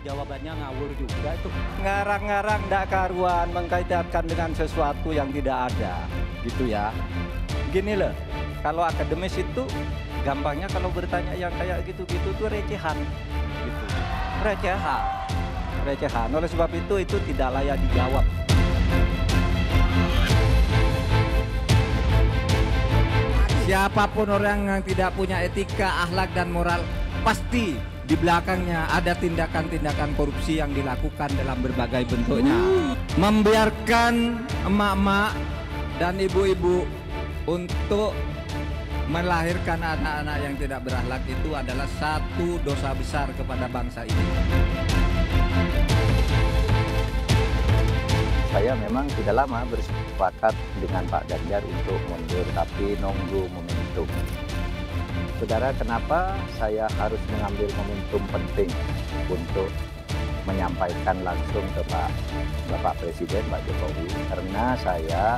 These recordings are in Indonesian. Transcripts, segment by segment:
jawabannya ngawur juga itu. Ngarang-ngarang ndak karuan mengkaitkan dengan sesuatu yang tidak ada, gitu ya. Gini loh, kalau akademis itu gampangnya kalau bertanya yang kayak gitu-gitu tuh recehan, gitu. Recehan. Oleh sebab itu tidak layak dijawab. Siapapun orang yang tidak punya etika, akhlak dan moral, pasti di belakangnya ada tindakan-tindakan korupsi yang dilakukan dalam berbagai bentuknya. Membiarkan emak-emak dan ibu-ibu untuk melahirkan anak-anak yang tidak berakhlak itu adalah satu dosa besar kepada bangsa ini. Saya memang tidak lama bersepakat dengan Pak Ganjar untuk mundur, tapi nunggu momentum. Saudara, kenapa saya harus mengambil momentum penting untuk menyampaikan langsung ke Bapak Presiden, Pak Jokowi? Karena saya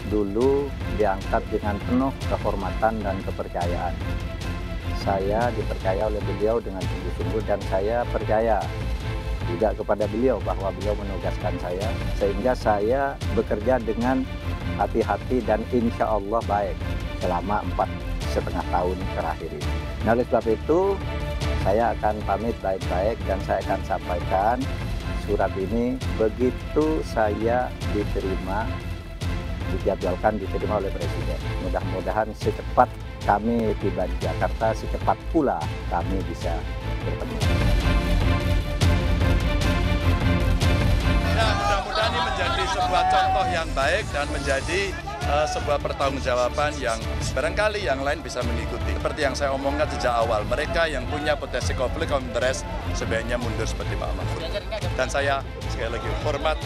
dulu diangkat dengan penuh kehormatan dan kepercayaan. Saya dipercaya oleh beliau dengan sungguh-sungguh dan saya percaya juga kepada beliau bahwa beliau menugaskan saya, sehingga saya bekerja dengan hati-hati dan insya Allah baik selama 4,5 tahun terakhir ini. Nah, oleh sebab itu saya akan pamit baik-baik dan saya akan sampaikan surat ini begitu saya dijadwalkan diterima oleh Presiden. Mudah-mudahan secepat kami tiba di Jakarta, secepat pula kami bisa bertemu. Ya, mudah-mudahan ini menjadi sebuah contoh yang baik dan menjadi sebuah pertanggungjawaban yang barangkali yang lain bisa mengikuti. Seperti yang saya omongkan sejak awal, mereka yang punya potensi konflik of interest sebaiknya mundur seperti Pak Mahfud. Dan saya sekali lagi hormat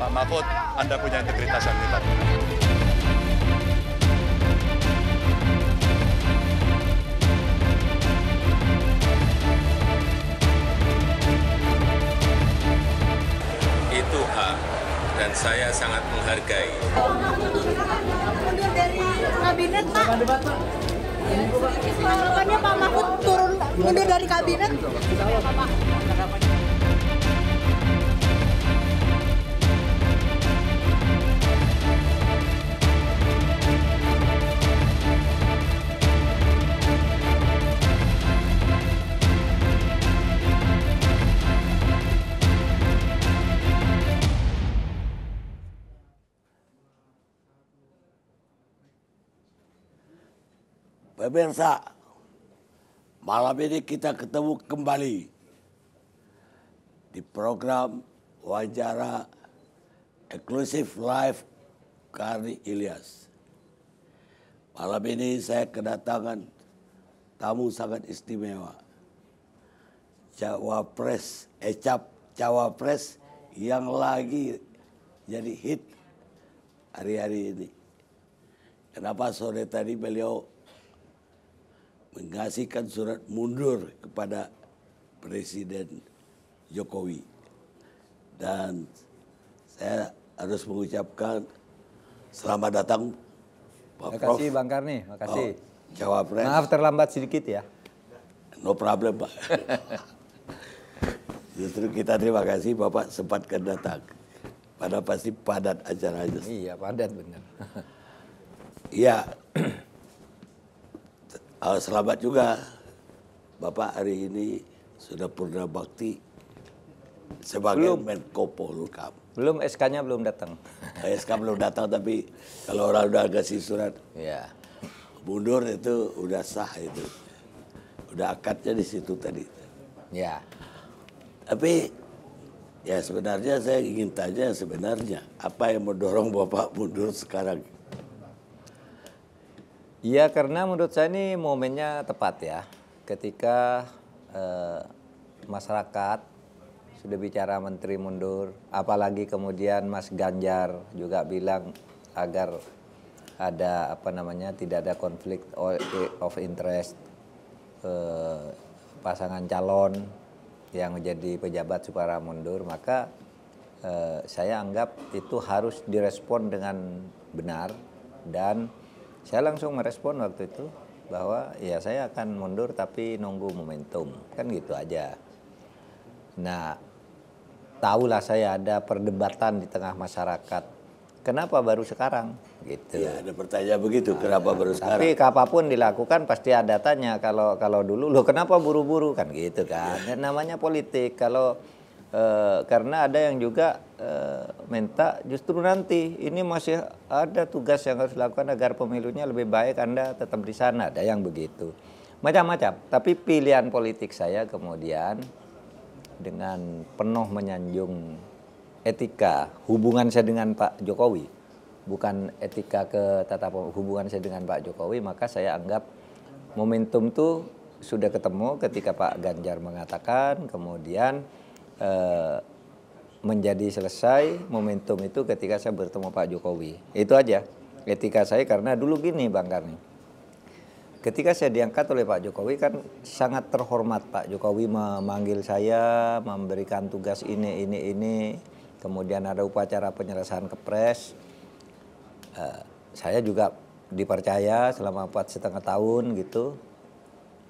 Pak Mahfud, Anda punya integritas yang hebat. Itu hak dan saya sangat menghargai. Mundur dari kabinet, Pak. Makanya Pak Mahfud turun mundur dari kabinet. Pemirsa, malam ini kita ketemu kembali di program wawancara eksklusif live Karni Ilyas. Malam ini saya kedatangan tamu sangat istimewa, cawapres yang lagi jadi hit hari-hari ini. Kenapa sore tadi beliau mengasihkan surat mundur kepada Presiden Jokowi. Dan saya harus mengucapkan selamat datang Pak Prof. Makasih Bang Karni, makasih. Cawapres. Maaf terlambat sedikit ya. No problem, Pak. Justru kita terima kasih Bapak sempatkan datang. Padahal pasti padat acaranya. Iya, padat benar. Iya. Selamat juga Bapak hari ini sudah purna bakti sebagai Menko Polhukam. Belum, SK-nya belum datang. SK belum datang, tapi kalau orang udah kasih surat mundur itu udah sah itu. Udah akadnya di situ tadi. Ya. Tapi ya sebenarnya saya ingin tanya sebenarnya apa yang mendorong Bapak mundur sekarang? Iya, karena menurut saya ini momennya tepat ya. Ketika masyarakat sudah bicara menteri mundur, apalagi kemudian Mas Ganjar juga bilang agar ada tidak ada konflik of interest pasangan calon yang menjadi pejabat supaya mundur, maka saya anggap itu harus direspon dengan benar. Dan saya langsung merespon waktu itu bahwa ya saya akan mundur tapi nunggu momentum, kan gitu aja. Nah, tahulah saya ada perdebatan di tengah masyarakat. Kenapa baru sekarang? Gitu. Ya, ada pertanyaan begitu, kenapa baru sekarang? Tapi apapun dilakukan pasti ada tanya. Kalau dulu, loh kenapa buru-buru kan gitu kan? Namanya politik. Kalau karena ada yang juga minta justru nanti ini masih ada tugas yang harus dilakukan agar pemilunya lebih baik, Anda tetap di sana. Ada yang begitu. Macam-macam. Tapi pilihan politik saya kemudian dengan penuh menyanjung etika hubungan saya dengan Pak Jokowi, bukan etika ke tata hubungan saya dengan Pak Jokowi, maka saya anggap momentum itu sudah ketemu ketika Pak Ganjar mengatakan, kemudian menjadi selesai momentum itu ketika saya bertemu Pak Jokowi. Itu aja etika saya, karena dulu gini Bang Karni, ketika saya diangkat oleh Pak Jokowi kan sangat terhormat. Pak Jokowi memanggil saya, memberikan tugas ini. Kemudian ada upacara penyelesaian kepres. Saya juga dipercaya selama 4,5 tahun gitu.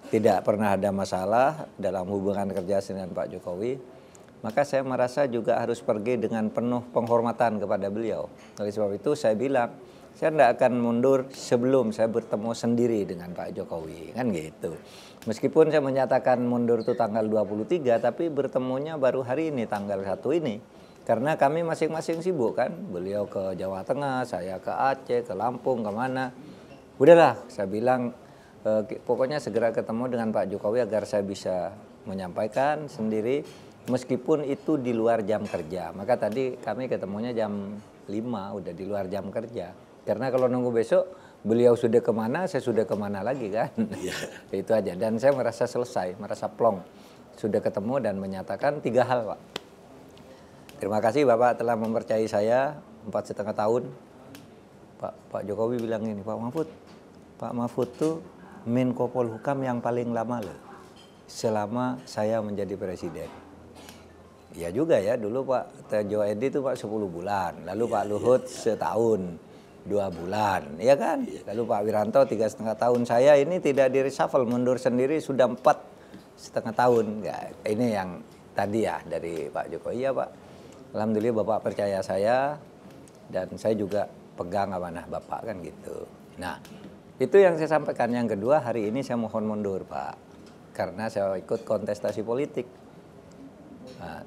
Tidak pernah ada masalah dalam hubungan kerja dengan Pak Jokowi. Maka saya merasa juga harus pergi dengan penuh penghormatan kepada beliau. Oleh sebab itu saya bilang, saya tidak akan mundur sebelum saya bertemu sendiri dengan Pak Jokowi, kan gitu. Meskipun saya menyatakan mundur itu tanggal 23, tapi bertemunya baru hari ini, tanggal 1 ini. Karena kami masing-masing sibuk kan, beliau ke Jawa Tengah, saya ke Aceh, ke Lampung, kemana. Udahlah, saya bilang pokoknya segera ketemu dengan Pak Jokowi agar saya bisa menyampaikan sendiri, meskipun itu di luar jam kerja. Maka tadi kami ketemunya jam 5, udah di luar jam kerja. Karena kalau nunggu besok, beliau sudah kemana, saya sudah kemana lagi kan. Itu aja. Dan saya merasa selesai, merasa plong. Sudah ketemu dan menyatakan 3 hal Pak. Terima kasih Bapak telah mempercayai saya 4,5 tahun. Pak Jokowi bilang ini, Pak Mahfud tuh Menko Polhukam yang paling lama loh, selama saya menjadi presiden. Ya juga ya, dulu Pak Tejo Edi itu Pak 10 bulan, lalu Pak Luhut setahun 2 bulan, ya kan? Lalu Pak Wiranto 3,5 tahun. Saya ini tidak di reshuffle, mundur sendiri sudah 4,5 tahun. Ya, ini yang tadi ya dari Pak Jokowi. Ya Pak, alhamdulillah Bapak percaya saya dan saya juga pegang amanah Bapak kan gitu. Nah, itu yang saya sampaikan. Yang kedua, hari ini saya mohon mundur Pak, karena saya ikut kontestasi politik. Nah,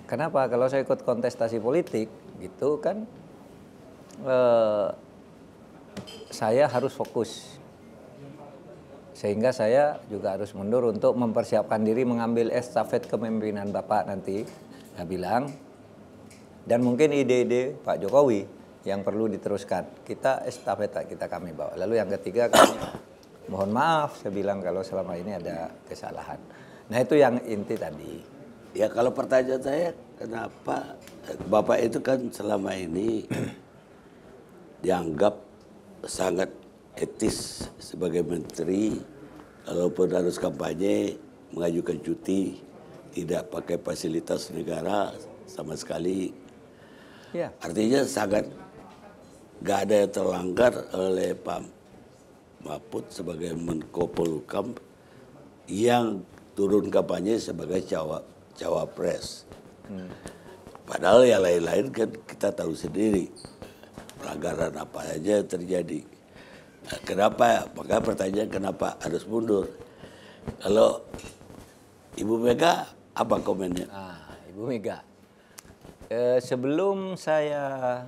kenapa? Kalau saya ikut kontestasi politik gitu kan, saya harus fokus, sehingga saya juga harus mundur untuk mempersiapkan diri mengambil estafet kepemimpinan Bapak nanti. Saya bilang, dan mungkin ide-ide Pak Jokowi yang perlu diteruskan, kita estafet kami bawa. Lalu yang ketiga, kami mohon maaf, saya bilang kalau selama ini ada kesalahan. Nah itu yang inti tadi. Ya kalau pertanyaan saya, kenapa Bapak itu kan selama ini dianggap sangat etis sebagai menteri, kalaupun harus kampanye mengajukan cuti, tidak pakai fasilitas negara sama sekali. Ya. Artinya sangat gak ada yang terlanggar oleh Pak Mahfud sebagai Menko Polhukam yang turun kampanye sebagai cawapres. Padahal yang lain-lain kan kita tahu sendiri pelanggaran apa aja terjadi. Nah, kenapa? Maka pertanyaan kenapa harus mundur? Kalau Ibu Mega apa komennya? Ibu Mega, sebelum saya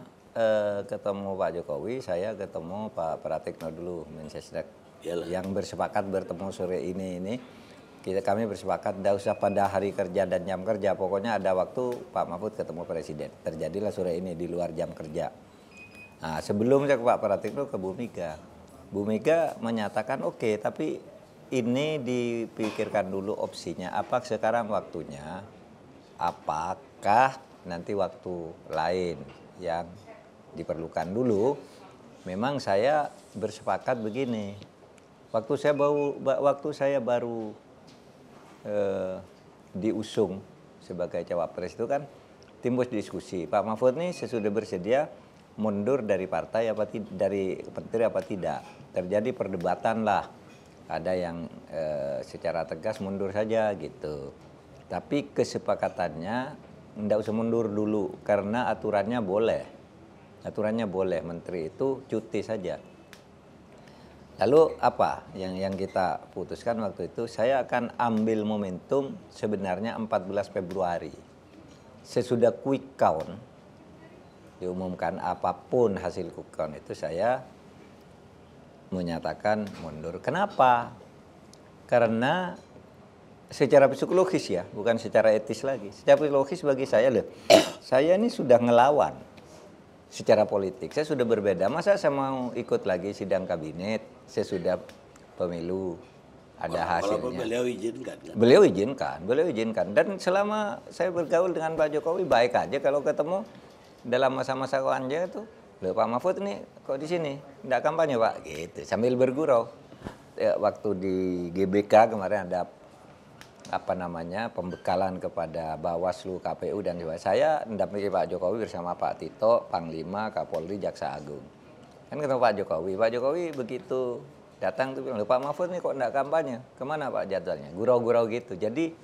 ketemu Pak Jokowi, saya ketemu Pak Pratikno dulu, Mensesnek, yang bersepakat bertemu sore ini. Kami bersepakat tidak usah pada hari kerja dan jam kerja, pokoknya ada waktu Pak Mahfud ketemu Presiden. Terjadilah sore ini di luar jam kerja. Nah, sebelum saya ke Pak Pratikno ke Bu Mega. Bu Mega menyatakan oke, tapi ini dipikirkan dulu opsinya. Apa sekarang waktunya? Apakah nanti waktu lain yang diperlukan dulu? Memang saya bersepakat begini. Waktu saya baru diusung sebagai cawapres itu kan timbul diskusi. Pak Mahfud ini sesudah bersedia mundur dari partai dari menteri apa tidak. Terjadi perdebatan lah. Ada yang secara tegas mundur saja gitu. Tapi kesepakatannya tidak usah mundur dulu karena aturannya boleh. Aturannya boleh, menteri itu cuti saja. Lalu apa yang kita putuskan waktu itu? Saya akan ambil momentum sebenarnya 14 Februari. Sesudah quick count, diumumkan apapun hasil quick count itu saya menyatakan mundur. Kenapa? Karena secara psikologis ya, bukan secara etis lagi. Secara psikologis bagi saya loh, saya ini sudah ngelawan secara politik. Saya sudah berbeda. Masa saya mau ikut lagi sidang kabinet? Saya sudah pemilu, ada hasilnya. Beliau izinkan kan? Beliau izinkan. Dan selama saya bergaul dengan Pak Jokowi baik aja. Kalau ketemu dalam masa-masa kampanye itu, loh Pak Mahfud nih kok di sini, enggak kampanye Pak, gitu. Sambil bergurau. Ya, waktu di GBK kemarin ada pembekalan kepada Bawaslu, KPU dan juga saya mendampingi Pak Jokowi bersama Pak Tito, Panglima, Kapolri, Jaksa Agung. Kan ketemu Pak Jokowi begitu datang tuh bilang, Pak Mahfud nih kok enggak kampanye, kemana Pak jadwalnya? Gurau-gurau gitu. Jadi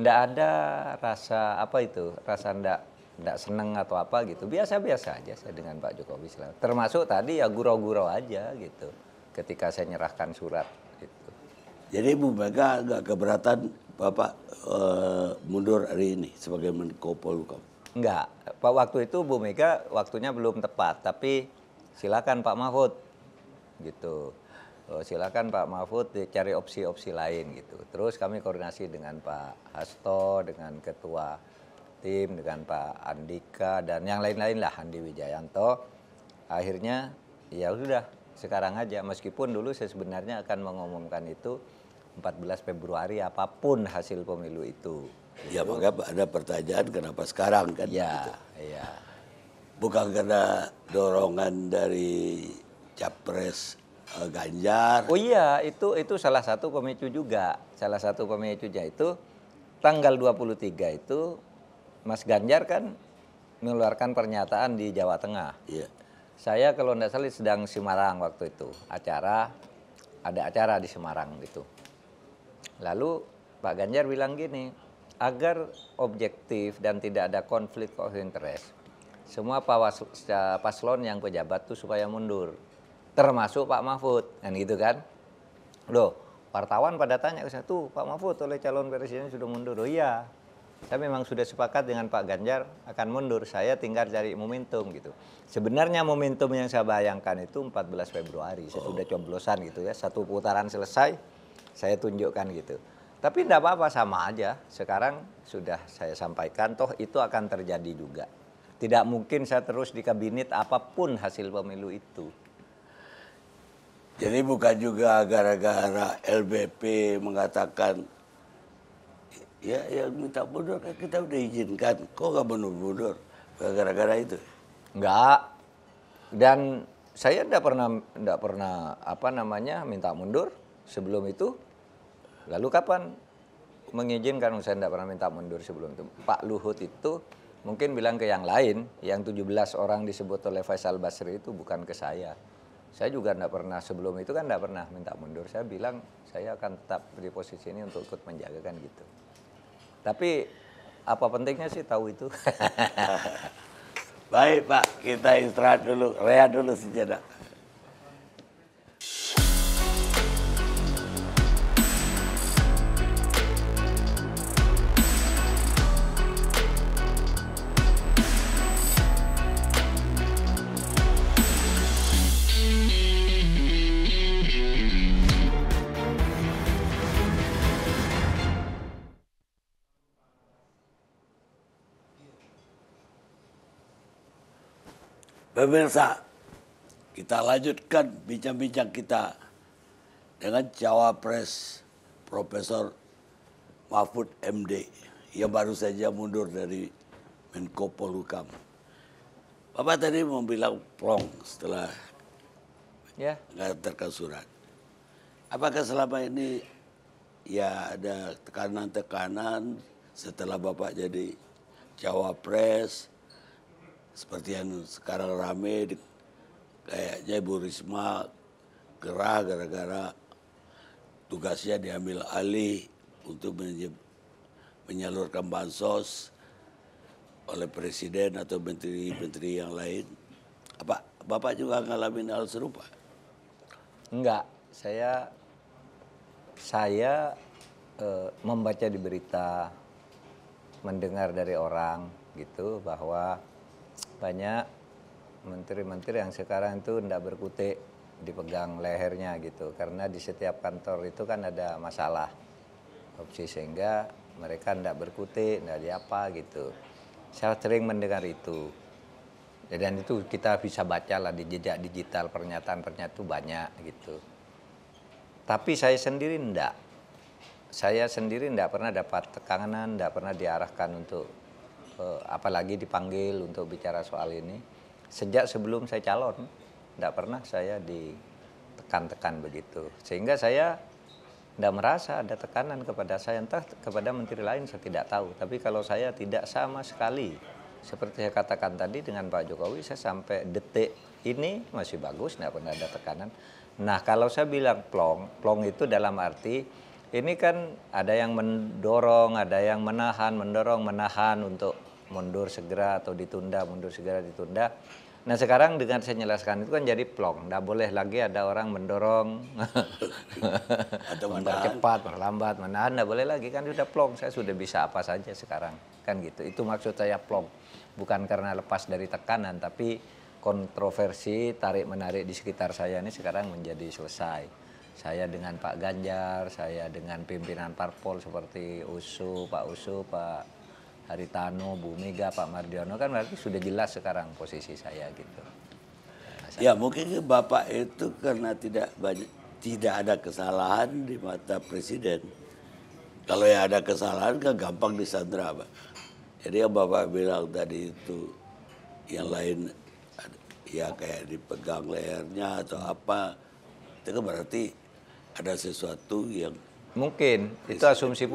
enggak ada rasa rasa enggak seneng atau apa gitu. Biasa-biasa aja saya dengan Pak Jokowi selalu. Termasuk tadi ya gurau-gurau aja gitu ketika saya nyerahkan surat gitu. Jadi Bu Mega nggak keberatan Bapak mundur hari ini sebagai Menko Polhukam? Enggak, Pak, waktu itu Bu Mega waktunya belum tepat, tapi silakan Pak Mahfud gitu. Silakan Pak Mahfud cari opsi-opsi lain gitu. Terus kami koordinasi dengan Pak Hasto, dengan Ketua Tim, dengan Pak Andika dan yang lain-lain lah, Andi Wijayanto. Akhirnya ya sudah sekarang aja, meskipun dulu saya sebenarnya akan mengumumkan itu 14 Februari apapun hasil pemilu itu. Ya maka ada pertanyaan kenapa sekarang kan? Ya, gitu. iya. Bukan karena dorongan dari Capres Ganjar. Oh iya, itu salah satu pemicu juga. Salah satu pemicunya itu tanggal 23 itu Mas Ganjar kan mengeluarkan pernyataan di Jawa Tengah. Iya. Saya kalau tidak salah sedang Semarang waktu itu. Ada acara di Semarang gitu. Lalu Pak Ganjar bilang gini, agar objektif dan tidak ada konflik of interest, semua paslon yang pejabat tuh supaya mundur. Termasuk Pak Mahfud, kan gitu kan. Loh, wartawan pada tanya ke saya, tuh Pak Mahfud oleh calon presiden sudah mundur. Oh iya, saya memang sudah sepakat dengan Pak Ganjar akan mundur. Saya tinggal cari momentum gitu. Sebenarnya momentum yang saya bayangkan itu 14 Februari. Saya sudah coblosan gitu ya. Satu putaran selesai, saya tunjukkan gitu. Tapi tidak apa-apa, sama aja. Sekarang sudah saya sampaikan, toh itu akan terjadi juga. Tidak mungkin saya terus di kabinet apapun hasil pemilu itu. Jadi bukan juga gara-gara LBP mengatakan ya yang minta mundur kan kita udah izinkan, kok nggak mundur gara-gara itu? Enggak. Dan saya tidak pernah minta mundur sebelum itu. Lalu kapan mengizinkan? Saya tidak pernah minta mundur sebelum itu. Pak Luhut itu mungkin bilang ke yang lain, yang 17 orang disebut oleh Faisal Basri itu bukan ke saya. Saya juga tidak pernah sebelum itu kan tidak pernah minta mundur. Saya bilang saya akan tetap di posisi ini untuk ikut menjaga kan gitu. Tapi apa pentingnya sih tahu itu? Baik Pak, kita istirahat dulu, rehat dulu sejenak. Pemirsa, kita lanjutkan bincang-bincang kita dengan Cawapres Profesor Mahfud MD yang baru saja mundur dari Menko Polhukam. Bapak tadi mau bilang plong setelah mengantarkan surat. Apakah selama ini ya ada tekanan-tekanan setelah Bapak jadi Cawapres? Seperti yang sekarang rame, kayaknya Ibu Risma gerah gara-gara tugasnya diambil alih untuk menyalurkan bansos oleh presiden atau menteri-menteri yang lain. Apa Bapak juga ngalamin hal serupa? Enggak, saya membaca di berita, mendengar dari orang gitu bahwa banyak menteri-menteri yang sekarang itu tidak berkutik, dipegang lehernya gitu, karena di setiap kantor itu kan ada masalah korupsi sehingga mereka tidak berkutik, tidak diapa gitu. Saya sering mendengar itu. Dan itu kita bisa baca lah di jejak digital, pernyataan-pernyataan itu banyak gitu. Tapi saya sendiri enggak. Saya sendiri enggak pernah dapat tekanan, enggak pernah diarahkan untuk apalagi dipanggil untuk bicara soal ini. Sejak sebelum saya calon, enggak pernah saya ditekan-tekan begitu. Sehingga saya enggak merasa ada tekanan kepada saya, entah kepada menteri lain saya tidak tahu. Tapi kalau saya tidak sama sekali, seperti saya katakan tadi dengan Pak Jokowi, saya sampai detik ini masih bagus, tidak pernah ada tekanan. Nah kalau saya bilang plong itu dalam arti ini kan ada yang mendorong, ada yang menahan, menahan untuk mundur segera atau ditunda, mundur segera ditunda. Nah sekarang dengan saya jelaskan itu kan jadi plong, tidak boleh lagi ada orang mendorong, Atau mempercepat, perlambat, menahan, tidak boleh lagi kan sudah plong. Saya sudah bisa apa saja sekarang kan gitu. Itu maksud saya plong. Bukan karena lepas dari tekanan, tapi kontroversi tarik-menarik di sekitar saya ini sekarang menjadi selesai. Saya dengan Pak Ganjar, saya dengan pimpinan parpol seperti Pak USU, Pak Haritano, Bu Mega, Pak Mardiono, kan berarti sudah jelas sekarang posisi saya gitu. Ya mungkin Bapak itu karena tidak ada kesalahan di mata presiden. Kalau yang ada kesalahan kan gampang disandra, Pak. Jadi yang Bapak bilang tadi itu yang lain ya kayak dipegang lehernya atau apa, itu kan berarti ada sesuatu yang mungkin itu asumsi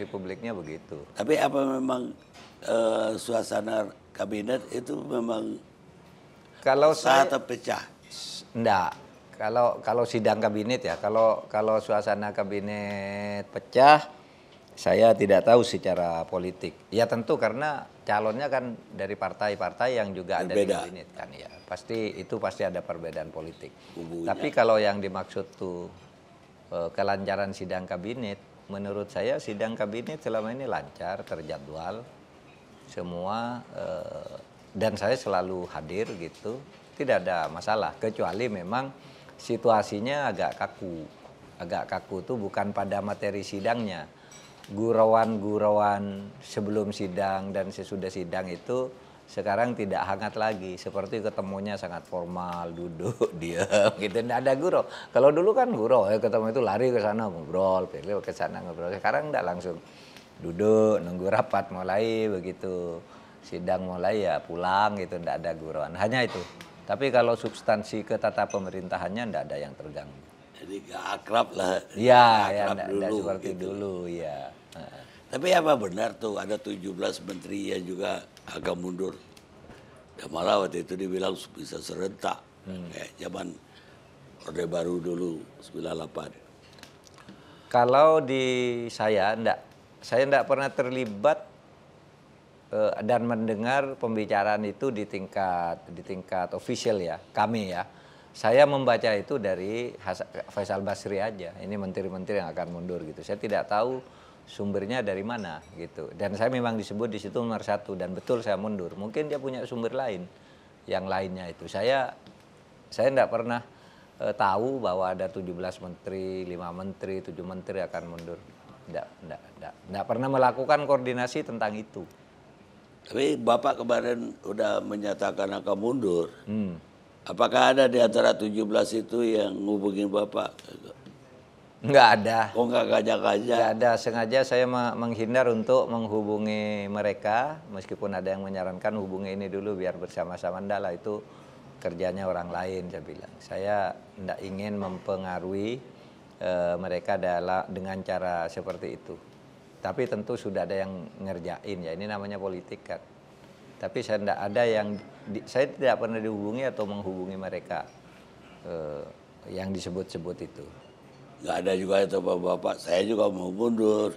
publiknya begitu. Tapi apa memang suasana kabinet itu memang Kalau saya terpecah? enggak. Kalau sidang kabinet ya, kalau suasana kabinet pecah, saya tidak tahu secara politik. Ya tentu karena calonnya kan dari partai-partai yang juga ada di kabinet kan ya. Pasti ada perbedaan politik. Tapi kalau yang dimaksud tuh kelancaran sidang kabinet, menurut saya sidang kabinet selama ini lancar, terjadwal semua dan saya selalu hadir gitu. Tidak ada masalah kecuali memang situasinya agak kaku. Agak kaku tuh bukan pada materi sidangnya. Gurauan-gurauan sebelum sidang dan sesudah sidang itu sekarang tidak hangat lagi. Seperti ketemunya sangat formal, duduk, diam gitu. Tidak ada gurau. Kalau dulu kan gurau, ketemu itu lari ke sana ngobrol, pergi ke sana ngobrol. Sekarang tidak, langsung duduk, nunggu rapat mulai begitu. Sidang mulai ya pulang gitu, tidak ada gurauan. Hanya itu. Tapi kalau substansi ke tata pemerintahannya tidak ada yang terganggu. Jadi gak akrab lah. Ya, tidak seperti gitu. Dulu ya. Tapi apa benar tuh ada 17 menteri yang juga akan mundur? Dan malah waktu itu dibilang bisa serentak. Kayak zaman Orde Baru dulu 98. Kalau di saya enggak pernah terlibat dan mendengar pembicaraan itu di tingkat official ya, kami ya. Saya membaca itu dari Faisal Basri aja. Ini menteri-menteri yang akan mundur gitu. Saya tidak tahu sumbernya dari mana gitu. Dan saya memang disebut di situ nomor 1 dan betul saya mundur. Mungkin dia punya sumber lain, yang lainnya itu. Saya enggak pernah tahu bahwa ada 17 menteri, 5 menteri, 7 menteri akan mundur. Enggak pernah melakukan koordinasi tentang itu. Tapi Bapak kemarin udah menyatakan akan mundur. Apakah ada di antara 17 itu yang ngubungin Bapak? Enggak ada. Oh enggak ngajak-ngajak? Enggak ada. Sengaja saya menghindar untuk menghubungi mereka. Meskipun ada yang menyarankan hubungi ini dulu biar bersama-sama. Enggak lah, itu kerjanya orang lain saya bilang. Saya enggak ingin mempengaruhi mereka dengan cara seperti itu. Tapi tentu sudah ada yang ngerjain ya. Ini namanya politik kan. Tapi saya tidak pernah dihubungi atau menghubungi mereka yang disebut-sebut itu. nggak ada juga itu Bapak, saya juga mau mundur.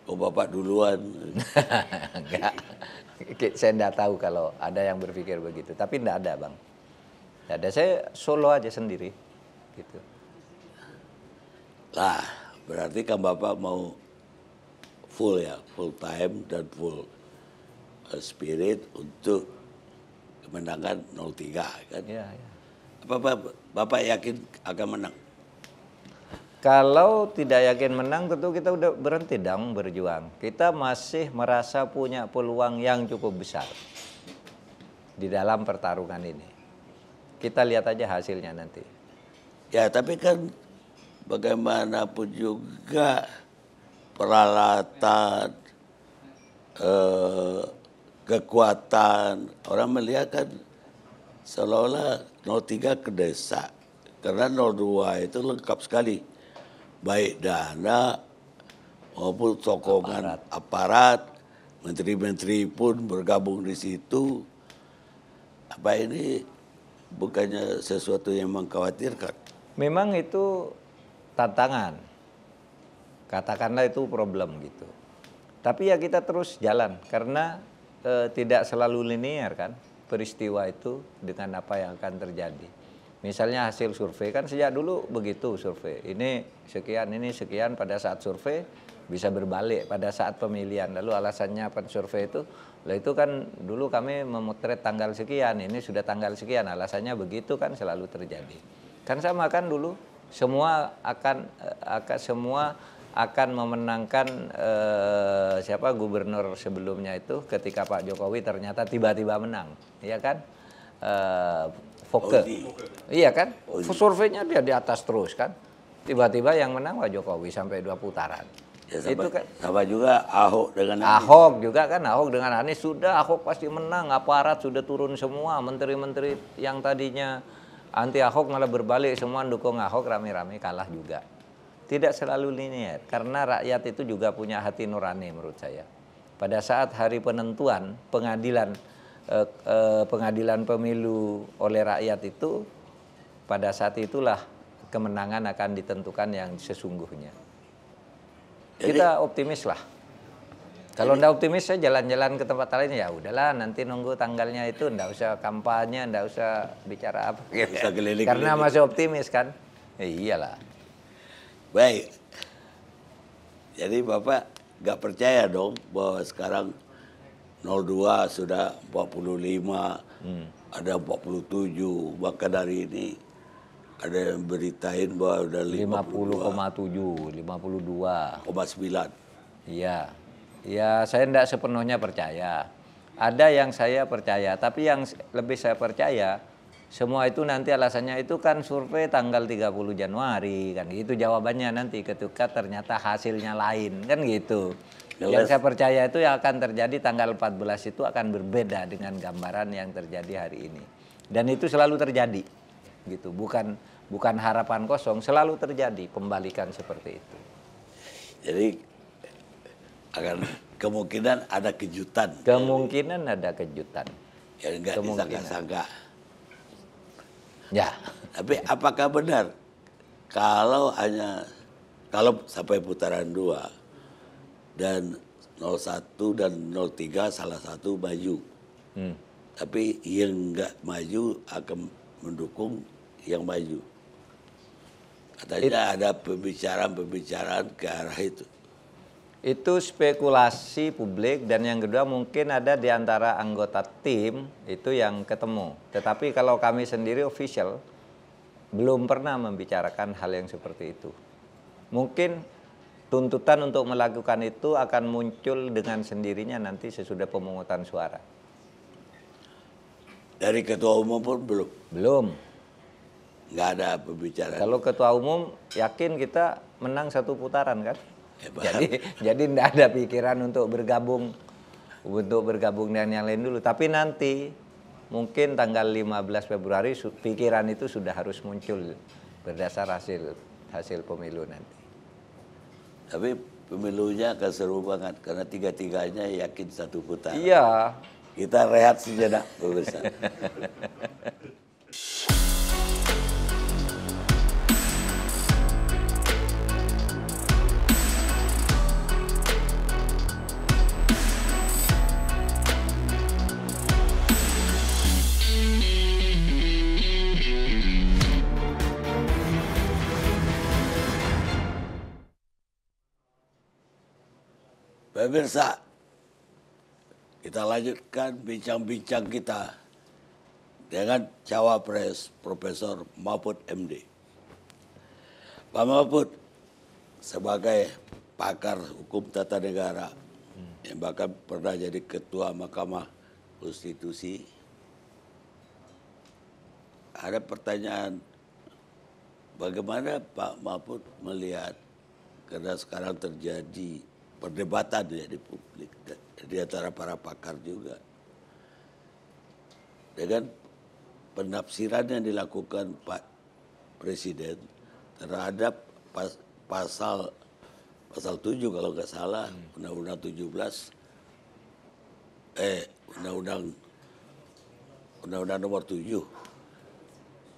Oh Bapak duluan. Enggak. Saya enggak tahu kalau ada yang berpikir begitu. Tapi enggak ada, Bang. Enggak ada. Saya solo aja sendiri. Gitu. Lah, berarti kan Bapak mau full ya, full time dan full spirit untuk kemenangan 03 kan? Iya, iya. Bapak yakin akan menang? Kalau tidak yakin menang tentu kita udah berhenti dong berjuang. Kita masih merasa punya peluang yang cukup besar di dalam pertarungan ini. Kita lihat aja hasilnya nanti. Ya tapi kan bagaimanapun juga peralatan, kekuatan, orang melihat kan seolah-olah 03 kedesak. Karena 02 itu lengkap sekali. Baik dana maupun sokongan aparat, menteri-menteri pun bergabung di situ. Apa ini bukannya sesuatu yang mengkhawatirkan? Memang itu tantangan. Katakanlah itu problem gitu. Tapi ya kita terus jalan karena tidak selalu linear kan peristiwa itu dengan apa yang akan terjadi. Misalnya hasil survei kan sejak dulu begitu survei. Ini sekian pada saat survei bisa berbalik pada saat pemilihan. Lalu alasannya apa survei itu? Lah itu kan dulu kami memotret tanggal sekian, ini sudah tanggal sekian. Alasannya begitu kan selalu terjadi. Kan sama kan dulu semua akan memenangkan siapa gubernur sebelumnya itu ketika Pak Jokowi ternyata tiba-tiba menang, ya kan? Foke. Iya kan? Surveinya dia di atas terus kan. Tiba-tiba yang menang Pak Jokowi sampai 2 putaran. Ya, sama, itu kan sama juga Ahok dengan Anies. Ahok juga kan, Ahok dengan Anies sudah Ahok pasti menang, aparat sudah turun semua, menteri-menteri yang tadinya anti Ahok malah berbalik semua dukung Ahok, rame-rame kalah juga. Tidak selalu linear karena rakyat itu juga punya hati nurani menurut saya. Pada saat hari penentuan pengadilan pemilu oleh rakyat itu, pada saat itulah kemenangan akan ditentukan yang sesungguhnya. Kita optimis lah. Kalau ndak optimis saya jalan-jalan ke tempat lain ya udahlah nanti nunggu tanggalnya itu, ndak usah kampanye, ndak usah bicara apa gitu. Karena masih optimis kan. Iyalah. Baik. Jadi Bapak nggak percaya dong bahwa sekarang 02 sudah 45, ada 47, bahkan hari ini ada yang beritain bahwa udah 50,7, 52,9. 52,9. Iya. Ya, saya tidak sepenuhnya percaya. Ada yang saya percaya, tapi yang lebih saya percaya semua itu nanti alasannya itu kan survei tanggal 30 Januari kan gitu jawabannya nanti ketika ternyata hasilnya lain kan gitu. Yang saya percaya itu yang akan terjadi tanggal 14 itu akan berbeda dengan gambaran yang terjadi hari ini. Dan itu selalu terjadi. Gitu. Bukan harapan kosong, selalu terjadi pembalikan seperti itu. Jadi akan kemungkinan ada kejutan. Kemungkinan ada kejutan. Ya enggak disangka-sangka. Ya. Tapi apakah benar kalau sampai putaran 2 dan 01 dan 03 salah satu maju. Tapi yang enggak maju akan mendukung yang maju. Katanya ada pembicaraan ke arah itu. Itu spekulasi publik dan yang kedua mungkin ada di antara anggota tim itu yang ketemu. Tetapi kalau kami sendiri official belum pernah membicarakan hal yang seperti itu. Mungkin tuntutan untuk melakukan itu akan muncul dengan sendirinya nanti sesudah pemungutan suara. Dari ketua umum pun belum? Belum. Nggak ada pembicaraan. Kalau ketua umum yakin kita menang 1 putaran kan? Jadi tidak ada pikiran untuk bergabung dengan yang lain dulu. Tapi nanti mungkin tanggal 15 Februari pikiran itu sudah harus muncul berdasar hasil pemilu nanti. Tapi pemilunya akan seru banget karena tiga-tiganya yakin 1 putaran. Iya. Kita rehat sejenak pemirsa. Pemirsa, kita lanjutkan bincang-bincang kita dengan Cawapres Profesor Mahfud MD. Pak Mahfud, sebagai pakar hukum tata negara, yang bahkan pernah jadi Ketua Mahkamah Konstitusi, ada pertanyaan, bagaimana Pak Mahfud melihat, karena sekarang terjadi perdebatan ya di publik, di antara para pakar juga, dengan penafsiran yang dilakukan Pak Presiden terhadap pasal 7 kalau nggak salah, Undang-Undang 17, Undang-Undang nomor 7,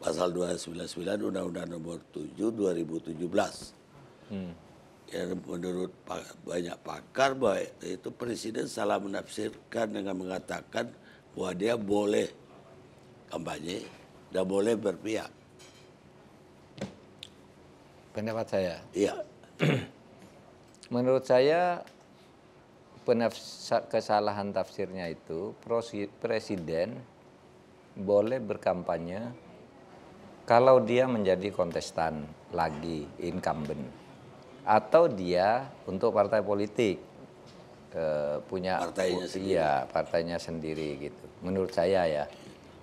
pasal 299 Undang-Undang nomor 7 2017. Yang menurut banyak pakar bahwa itu Presiden salah menafsirkan dengan mengatakan bahwa dia boleh kampanye dan boleh berpihak. Pendapat saya, Iya. menurut saya kesalahan tafsirnya itu Presiden boleh berkampanye kalau dia menjadi kontestan lagi, incumbent. Atau dia untuk partai politik punya Partainya sendiri. Iya, partainya sendiri gitu. Menurut saya ya.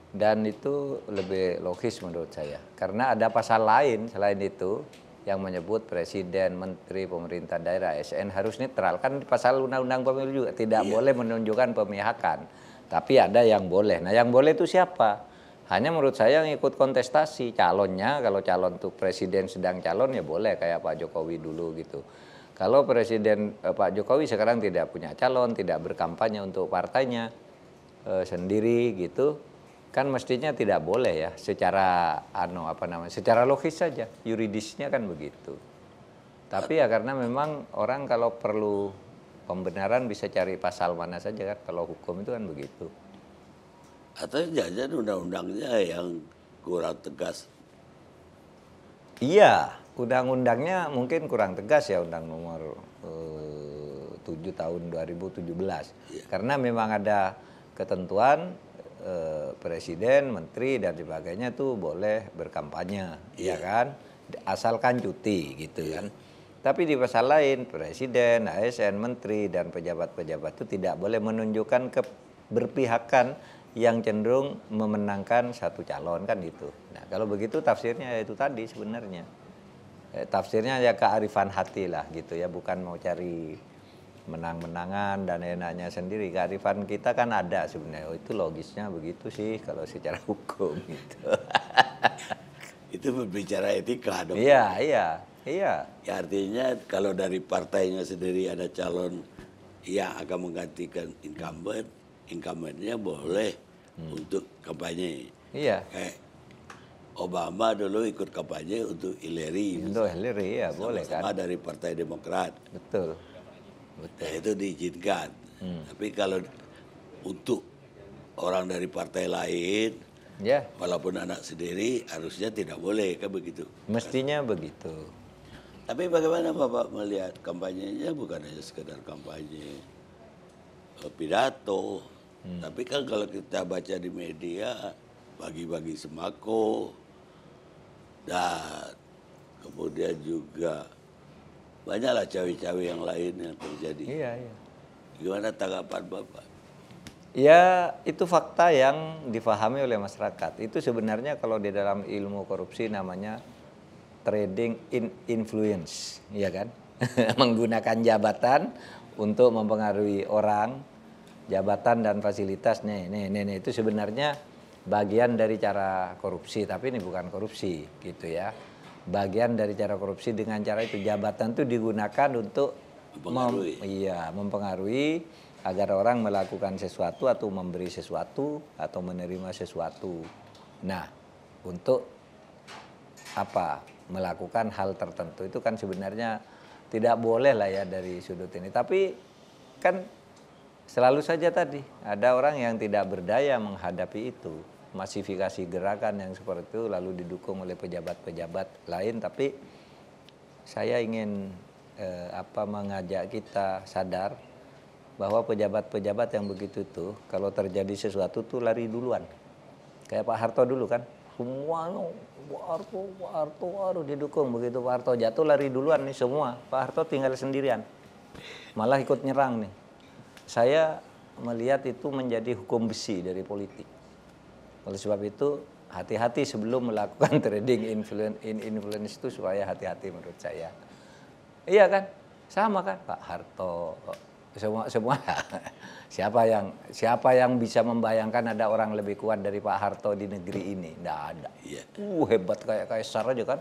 Dan itu lebih logis menurut saya. Karena ada pasal lain selain itu yang menyebut presiden, menteri, pemerintah daerah, ASN harus netral. Kan pasal undang-undang pemilu juga tidak boleh menunjukkan pemihakan. Tapi ada yang boleh. Nah, yang boleh itu siapa? Hanya menurut saya yang ikut kontestasi calonnya, kalau calon tuh presiden sedang calon ya boleh kayak Pak Jokowi dulu gitu. Kalau presiden Pak Jokowi sekarang tidak punya calon, tidak berkampanye untuk partainya sendiri gitu, kan mestinya tidak boleh ya secara secara logis saja, yuridisnya kan begitu. Tapi ya karena memang orang kalau perlu pembenaran bisa cari pasal mana saja kan, kalau hukum itu kan begitu. Atau jangan undang-undangnya yang kurang tegas. Iya, undang-undangnya mungkin kurang tegas ya, undang nomor 7 tahun 2017. Karena memang ada ketentuan presiden, menteri dan sebagainya tuh boleh berkampanye, ya kan? Asalkan cuti gitu kan. Tapi di pasal lain presiden, ASN, menteri dan pejabat-pejabat itu tidak boleh menunjukkan keberpihakan yang cenderung memenangkan satu calon kan itu. Nah, kalau begitu tafsirnya itu tadi sebenarnya. Tafsirnya ya kearifan hati lah gitu ya, bukan mau cari menang-menangan dan enaknya sendiri. Kearifan kita kan ada sebenarnya. Oh, itu logisnya begitu sih kalau secara hukum gitu. Itu berbicara etika dong. Iya. Ya, artinya kalau dari partainya sendiri ada calon yang akan menggantikan incumbentnya boleh untuk kampanye. Iya. Kayak Obama dulu ikut kampanye untuk Hillary. Untuk Hillary ya boleh kan. Sama dari Partai Demokrat. Betul. Nah, itu diizinkan. Tapi kalau untuk orang dari partai lain, Ya, walaupun anak sendiri, harusnya tidak boleh, kan begitu. mestinya begitu. Tapi bagaimana Bapak melihat kampanyenya bukan hanya sekedar kampanye pidato, tapi kan kalau kita baca di media, bagi-bagi sembako, dan kemudian juga banyaklah cawe-cawe yang lain yang terjadi. Iya. Gimana tanggapan Bapak? Ya, itu fakta yang difahami oleh masyarakat. Itu sebenarnya kalau di dalam ilmu korupsi namanya trading in influence, ya kan? Menggunakan jabatan untuk mempengaruhi orang, jabatan dan fasilitas. Nih, itu sebenarnya bagian dari cara korupsi, tapi ini bukan korupsi, gitu ya. Bagian dari cara korupsi dengan cara itu, jabatan itu digunakan untuk mempengaruhi agar orang melakukan sesuatu atau memberi sesuatu atau menerima sesuatu. Nah, untuk apa? Melakukan hal tertentu itu kan sebenarnya tidak boleh lah ya dari sudut ini. Tapi kan selalu saja tadi ada orang yang tidak berdaya menghadapi itu. Masifikasi gerakan yang seperti itu lalu didukung oleh pejabat-pejabat lain. Tapi saya ingin mengajak kita sadar bahwa pejabat-pejabat yang begitu tuh kalau terjadi sesuatu tuh lari duluan. Kayak Pak Harto dulu kan, semuanya Pak Harto didukung. Begitu Pak Harto jatuh lari duluan nih semua. Pak Harto tinggal sendirian, malah ikut nyerang nih. Saya melihat itu menjadi hukum besi dari politik. Oleh sebab itu hati-hati sebelum melakukan trading influence itu, supaya hati-hati menurut saya. Iya kan, sama kan Pak Harto, semua. Siapa yang bisa membayangkan ada orang lebih kuat dari Pak Harto di negeri ini? Nggak ada. Hebat kayak kaisar aja kan.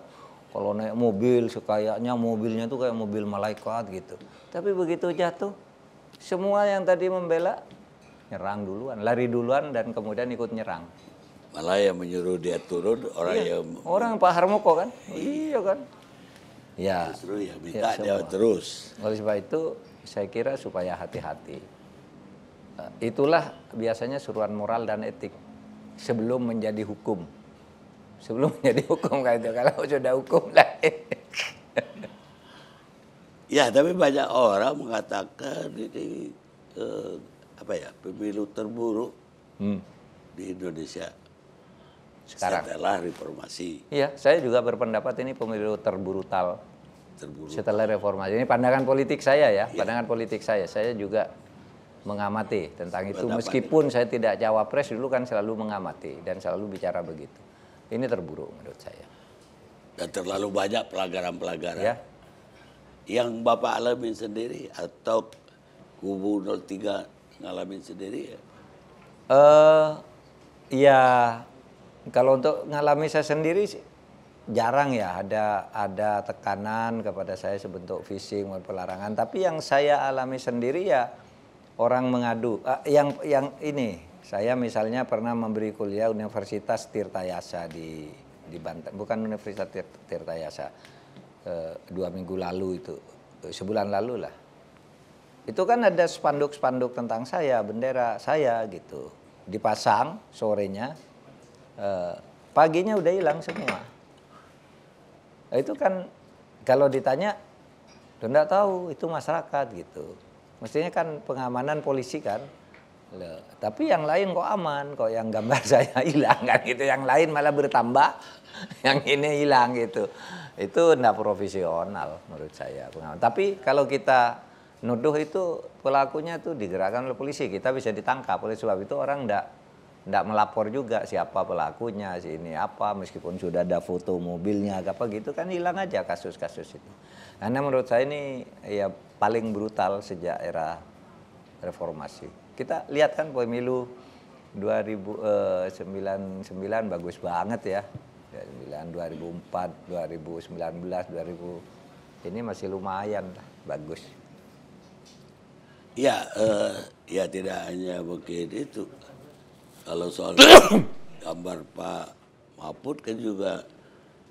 Kalau naik mobil sekayaknya mobilnya tuh kayak mobil malaikat gitu. Tapi begitu jatuh, semua yang tadi membela nyerang duluan, lari duluan dan kemudian ikut nyerang. Malah yang menyuruh dia turun orang Pak Harmoko kan? Iya kan? Ya. Justru yang minta dia terus. Oleh sebab itu saya kira supaya hati-hati. Itulah biasanya suruhan moral dan etik sebelum menjadi hukum. Sebelum menjadi hukum kayak itu. Kalau sudah hukum lah. Ya, tapi banyak orang mengatakan ini pemilu terburuk di Indonesia Sekarang. Setelah reformasi. Iya, saya juga berpendapat ini pemilu terbrutal setelah reformasi. Ini pandangan politik saya ya, pandangan politik saya. Saya juga mengamati tentang itu. Meskipun saya tidak cawapres, dulu kan selalu mengamati dan selalu bicara begitu. Ini terburuk menurut saya. Dan terlalu banyak pelanggaran-pelanggaran. Ya. Yang Bapak alamin sendiri atau kubu 03 ngalamin sendiri ya? Ya, kalau untuk ngalami saya sendiri jarang ya ada tekanan kepada saya sebentuk phishing maupun pelarangan. Tapi yang saya alami sendiri ya orang mengadu. Yang ini saya misalnya pernah memberi kuliah Universitas Tirtayasa di Banten, bukan Universitas Tirtayasa 2 minggu lalu itu, sebulan lalu lah. Itu kan ada spanduk-spanduk tentang saya, bendera saya gitu, dipasang sorenya. Paginya udah hilang semua. Itu kan kalau ditanya, enggak tahu itu masyarakat gitu. Mestinya kan pengamanan polisi kan. Loh, tapi yang lain kok aman, kok yang gambar saya hilang kan gitu. Yang lain malah bertambah, yang ini hilang gitu. Itu enggak profesional menurut saya pengamanan. Tapi kalau kita nuduh itu pelakunya tuh digerakkan oleh polisi, kita bisa ditangkap. Oleh sebab itu orang enggak melapor juga siapa pelakunya, ini apa, meskipun sudah ada foto mobilnya apa gitu kan hilang aja kasus-kasus itu. Karena menurut saya ini ya paling brutal sejak era reformasi. Kita lihat kan pemilu 2099 bagus banget ya. 2004, 2019, 2000 ini masih lumayan lah, bagus. Ya, ya tidak hanya mungkin itu. Kalau soal gambar Pak Mahfud kan juga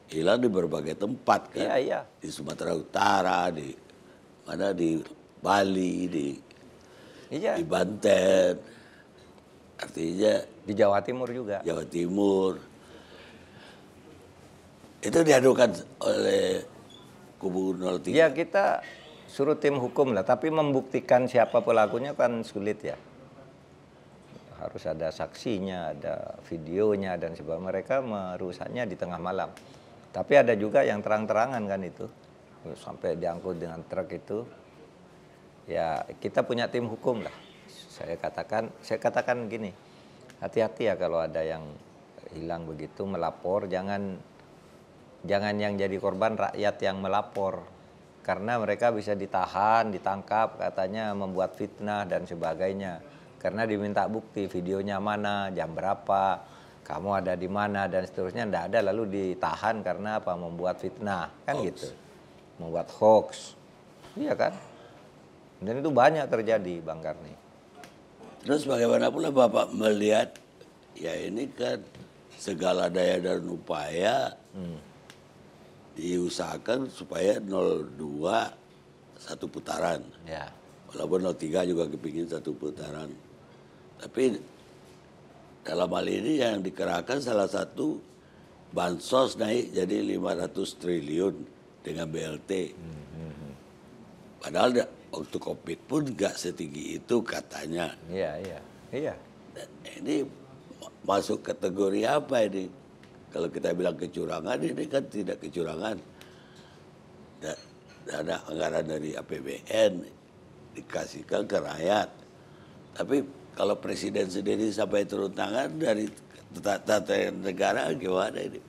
hilang di berbagai tempat kan. Iya, iya. Di Sumatera Utara, di Bali, di Banten. Artinya di Jawa Timur juga. Jawa Timur. Itu diadukan oleh kubu 03. Ya kita suruh tim hukum lah, tapi membuktikan siapa pelakunya kan sulit ya. Harus ada saksinya, ada videonya dan sebagainya. Mereka merusaknya di tengah malam. Tapi ada juga yang terang-terangan kan itu. Sampai diangkut dengan truk itu. Ya kita punya tim hukum lah. Saya katakan gini. Hati-hati ya kalau ada yang hilang begitu melapor, jangan yang jadi korban rakyat yang melapor. Karena mereka bisa ditahan, ditangkap, katanya membuat fitnah dan sebagainya. Karena diminta bukti videonya mana, jam berapa, kamu ada di mana dan seterusnya, enggak ada, lalu ditahan karena apa? Membuat fitnah, kan hoax. Gitu. Membuat hoax. Iya kan? Dan itu banyak terjadi, Bang Karni. Terus bagaimana pula Bapak melihat ya ini kan segala daya dan upaya diusahakan supaya 02 satu putaran. Ya. Walaupun 03 juga kepingin satu putaran. Tapi dalam hal ini yang dikerahkan salah satu bansos naik jadi 500 triliun dengan BLT. Padahal waktu COVID pun nggak setinggi itu katanya. Iya. Ini masuk kategori apa ini? Kalau kita bilang kecurangan, ini kan tidak kecurangan. Dana anggaran dari APBN dikasihkan ke rakyat. Tapi kalau presiden sendiri sampai turun tangan dari tata negara, gimana ini?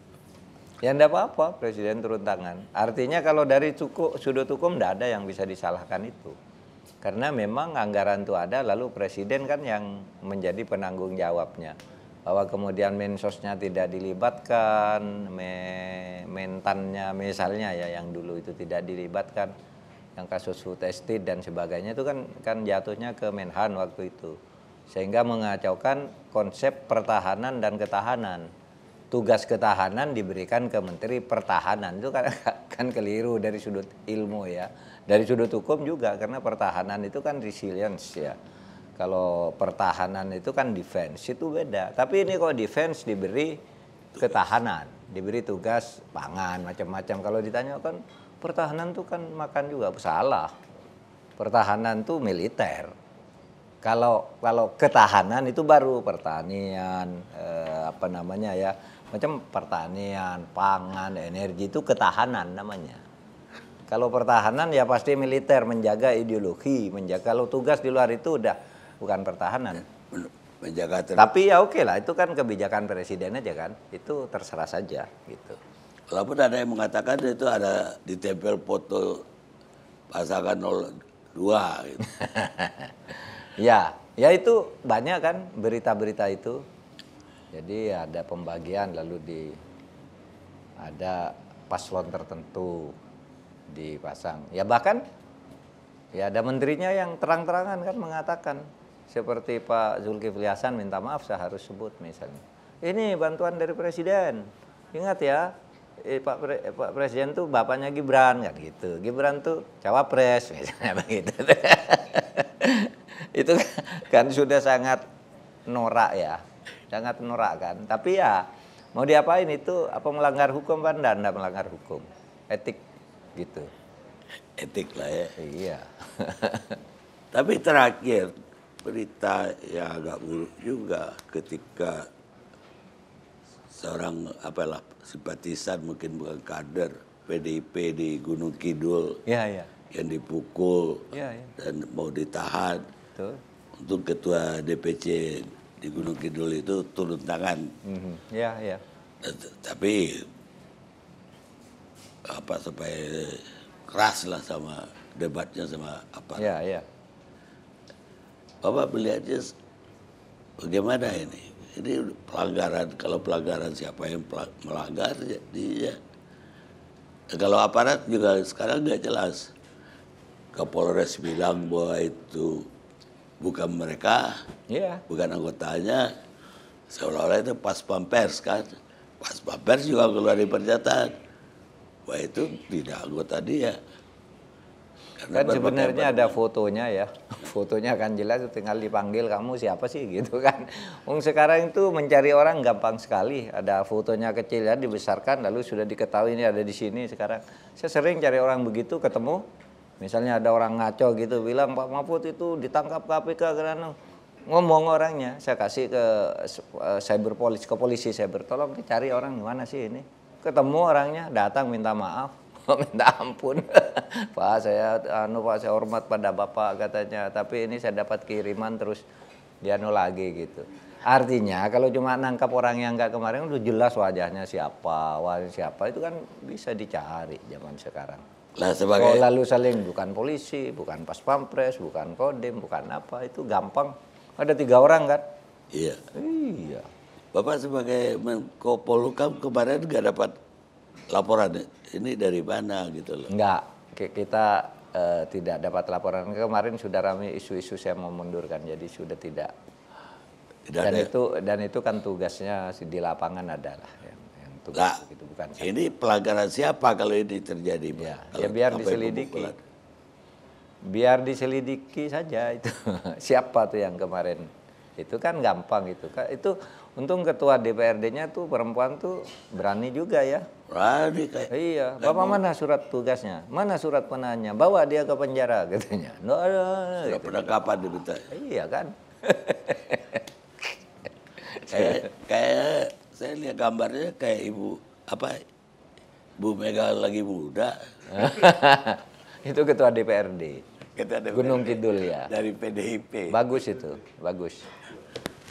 Ya enggak apa-apa presiden turun tangan. Artinya kalau dari sudut hukum enggak ada yang bisa disalahkan itu. Karena memang anggaran itu ada, lalu presiden kan yang menjadi penanggung jawabnya. Bahwa kemudian mensosnya tidak dilibatkan, mentannya misalnya ya yang dulu itu tidak dilibatkan, yang kasus food estate dan sebagainya itu kan jatuhnya ke Menhan waktu itu. Sehingga mengacaukan konsep pertahanan dan ketahanan. Tugas ketahanan diberikan ke Menteri Pertahanan, itu kan keliru dari sudut ilmu ya. Dari sudut hukum juga, karena pertahanan itu kan resilience ya. Kalau pertahanan itu kan defense, itu beda. Tapi ini kok defense diberi ketahanan, diberi tugas pangan, macam-macam. Kalau ditanya kan pertahanan itu kan makan juga, salah. Pertahanan itu militer. Kalau ketahanan itu baru pertanian, apa namanya ya, macam pertanian, pangan, energi itu ketahanan namanya. Kalau pertahanan ya pasti militer, menjaga ideologi, menjaga. Kalau tugas di luar itu udah bukan pertahanan. Menjaga Tapi ya oke lah, itu kan kebijakan presiden aja kan, itu terserah saja gitu. Walaupun ada yang mengatakan itu ada ditempel foto pasangan 02 gitu. Ya itu banyak kan berita-berita itu. Jadi ada pembagian lalu ada paslon tertentu dipasang. Ya bahkan ya ada menterinya yang terang-terangan kan mengatakan, seperti Pak Zulkifli Hasan minta maaf saya harus sebut misalnya. Ini bantuan dari presiden. Ingat ya, Pak Presiden tuh bapaknya Gibran kan gitu. Gibran tuh cawapres misalnya begitu. Itu kan sudah sangat norak ya, sangat norak kan. Tapi ya mau diapain, itu apa melanggar hukum kan? Enggak melanggar hukum, etik gitu. Etik lah ya. Iya. Tapi terakhir berita yang agak buruk juga ketika seorang simpatisan, mungkin bukan kader PDIP di Gunung Kidul yang dipukul dan mau ditahan. Betul. Untuk ketua DPC di Gunung Kidul itu turun tangan. Iya. Tapi sampai keras lah sama debatnya sama apa. Iya. Bapak melihatnya bagaimana ini? Ini pelanggaran. Kalau pelanggaran siapa yang melanggar dia. Kalau aparat juga sekarang nggak jelas. Kapolres bilang bahwa itu bukan mereka, bukan anggotanya, seolah-olah itu pas pampers kan. Pas pampers juga keluar di pernyataan bahwa itu tidak anggota dia. Karena kan sebenarnya ada fotonya ya, fotonya kan jelas, tinggal dipanggil kamu siapa sih gitu kan. Sekarang itu mencari orang gampang sekali, ada fotonya kecil ya dibesarkan lalu sudah diketahui ini ada di sini sekarang. Saya sering cari orang begitu ketemu. Misalnya ada orang ngaco gitu bilang Pak Mahfud itu ditangkap KPK karena ngomong orangnya, saya kasih ke ke polisi cyber, tolong dicari orang gimana sih ini. Ketemu orangnya, datang minta maaf, minta ampun. Pak saya hormat pada Bapak katanya, tapi ini saya dapat kiriman terus dianu lagi gitu. Artinya kalau cuma nangkap orang yang enggak kemarin udah jelas wajahnya siapa itu kan bisa dicari zaman sekarang. Lah sebagai lalu saling bukan polisi, bukan pas pampres, bukan kodim, bukan apa, itu gampang. Ada 3 orang kan? Iya. Bapak sebagai Menko Polhukam kemarin nggak dapat laporan ini dari mana gitu loh? Enggak, kita tidak dapat laporan. Kemarin sudah ramai isu-isu saya mau mundurkan, jadi sudah tidak. Dan itu kan tugasnya di lapangan adalah yang tugas lah, itu bukan saya. Ini pelanggaran siapa kalau ini terjadi? Ya biar diselidiki. Biar diselidiki saja itu. Siapa tuh yang kemarin? Itu kan gampang itu. Itu Untung ketua DPRD-nya tuh perempuan tuh berani juga ya. Berani kayak. Iya, Bapak mana surat tugasnya? Mana surat penanya? Bawa dia ke penjara katanya. Nggak ada. Sudah penangkapan diminta. Iya kan? Kayak saya lihat gambarnya kayak ibu apa? Bu Mega lagi muda. Itu ketua DPRD. Kita ada Gunung Kidul ya. dari PDIP. Bagus itu, bagus.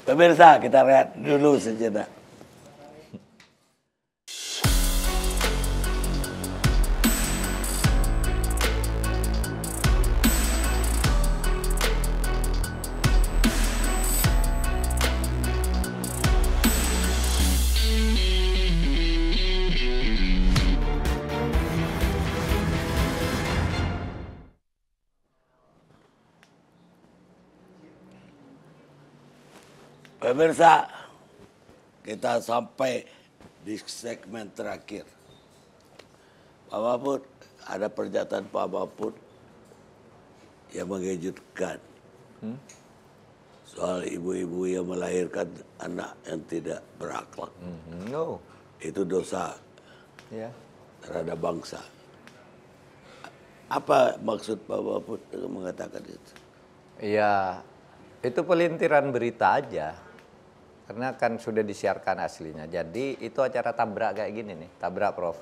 Pemirsa, kita lihat dulu sejenak. Pemirsa, kita sampai di segmen terakhir. Pak Mahfud, ada pernyataan Pak Mahfud yang mengejutkan. Soal ibu-ibu yang melahirkan anak yang tidak berakhlak. No. Itu dosa Ya. terhadap bangsa. Apa maksud Pak Mahfud dengan mengatakan itu? Iya, itu pelintiran berita aja. Karena kan sudah disiarkan aslinya. Jadi itu acara tabrak kayak gini nih, tabrak Prof.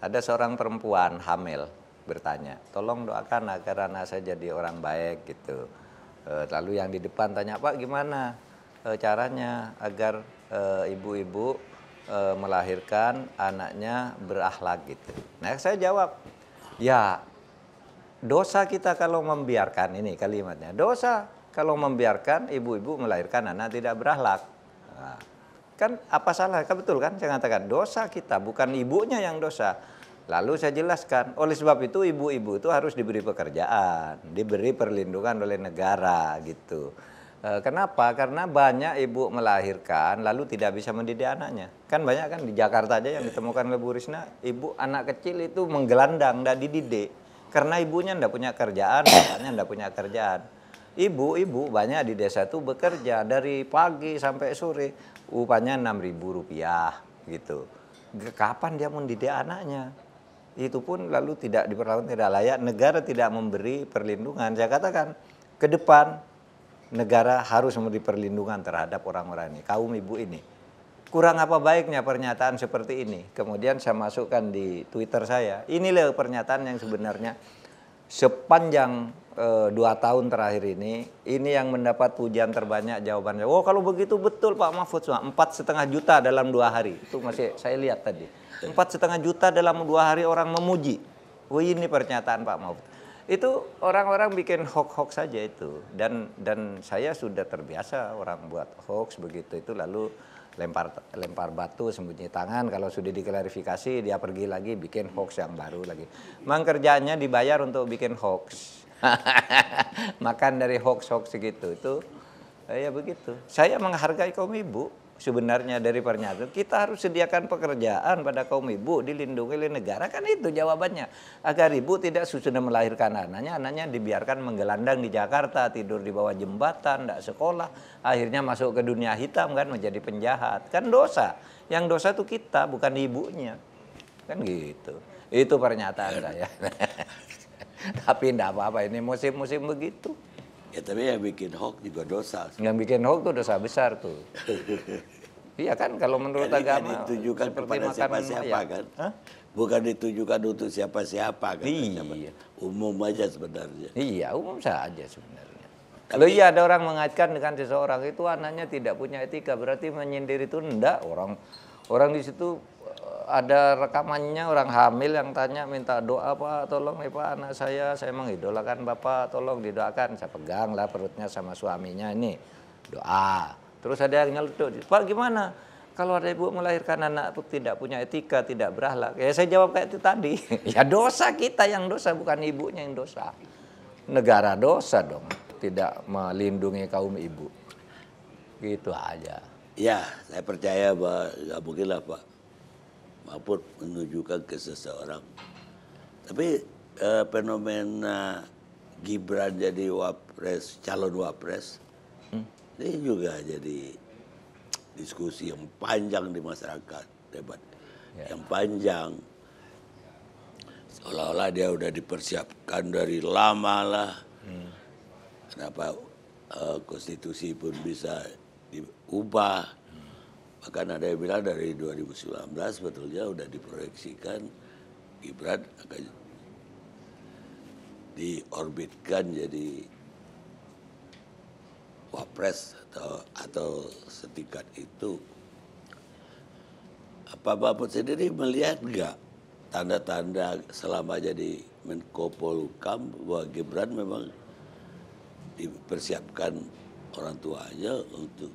Ada seorang perempuan hamil bertanya, tolong doakan agar anak saya jadi orang baik gitu. Lalu yang di depan tanya, Pak gimana caranya agar ibu-ibu melahirkan anaknya berakhlak gitu. Nah saya jawab, ya dosa kita kalau membiarkan, ini kalimatnya, dosa kalau membiarkan ibu-ibu melahirkan anak tidak berakhlak. Nah, kan apa salah? Kan betul kan saya katakan dosa kita, bukan ibunya yang dosa. Lalu saya jelaskan, oleh sebab itu ibu-ibu itu harus diberi pekerjaan, diberi perlindungan oleh negara gitu. Kenapa? Karena banyak ibu melahirkan lalu tidak bisa mendidik anaknya. Kan banyak kan di Jakarta aja yang ditemukan oleh Bu Risna, ibu anak kecil itu menggelandang, tidak dididik. Karena ibunya tidak punya kerjaan, bapaknya tidak punya kerjaan. Ibu-ibu banyak di desa itu bekerja dari pagi sampai sore, upahnya Rp6.000 gitu. Kapan dia mendidik anaknya? Itu pun lalu tidak diperlakukan tidak layak, negara tidak memberi perlindungan. Saya katakan ke depan negara harus memberi perlindungan terhadap orang-orang ini, kaum ibu ini. Kurang apa baiknya pernyataan seperti ini? Kemudian saya masukkan di Twitter saya. Inilah pernyataan yang sebenarnya sepanjang 2 tahun terakhir ini yang mendapat pujian terbanyak jawabannya. Oh kalau begitu betul Pak Mahfud, 4,5 juta dalam 2 hari. Itu masih saya lihat tadi. 4,5 juta dalam 2 hari orang memuji. Oh ini pernyataan Pak Mahfud. Itu orang-orang bikin hoax saja itu. Dan saya sudah terbiasa orang buat hoax begitu itu lalu lempar batu sembunyi tangan, kalau sudah diklarifikasi dia pergi lagi bikin hoax yang baru lagi. Memang kerjaannya dibayar untuk bikin hoax. Makan dari hoax segitu itu ya begitu. Saya menghargai kaum ibu sebenarnya dari pernyataan. Kita harus sediakan pekerjaan pada kaum ibu, dilindungi oleh negara, kan itu jawabannya. Agar ibu tidak sesudah melahirkan anaknya dibiarkan menggelandang di Jakarta, tidur di bawah jembatan, tidak sekolah, akhirnya masuk ke dunia hitam kan menjadi penjahat. Kan dosa. Yang dosa itu kita, bukan ibunya. Kan gitu. Itu pernyataan saya. Tapi tidak apa-apa, ini musim-musim begitu. Ya tapi yang bikin hoax juga dosa. Yang bikin hoax itu dosa besar tuh. Iya kan kalau menurut agama ditujukan kepada siapa-siapa kan? Hah? Bukan ditujukan untuk siapa-siapa kan? Iya. Umum aja sebenarnya. Iya, umum saja sebenarnya. Kalau iya ada orang mengaitkan dengan seseorang itu anaknya tidak punya etika, berarti menyindir itu enggak. Orang di situ ada rekamannya orang hamil yang tanya minta doa Pak, tolong nih Pak anak saya mengidolakan Bapak, tolong didoakan. Saya pegang lah perutnya sama suaminya ini doa. Terus ada yang nyeletuk, Pak gimana? Kalau ada ibu melahirkan anak tidak punya etika, tidak berakhlak. Ya saya jawab kayak itu tadi. Ya dosa kita yang dosa, bukan ibunya yang dosa. Negara dosa dong, tidak melindungi kaum ibu. Gitu aja. Ya, saya percaya bahwa nggak mungkin lah Pak Mahfud menunjukkan ke seseorang. Tapi fenomena Gibran jadi calon wapres, ini juga jadi diskusi yang panjang di masyarakat, debat yang panjang. Seolah-olah dia udah dipersiapkan dari lama lah. Kenapa konstitusi pun bisa diubah. Bahkan ada yang bilang dari 2019 sebetulnya udah diproyeksikan Gibran akan diorbitkan jadi wapres atau setingkat itu. Apa Bapak sendiri melihat enggak tanda-tanda selama jadi Menko Polhukam bahwa Gibran memang dipersiapkan orang tuanya untuk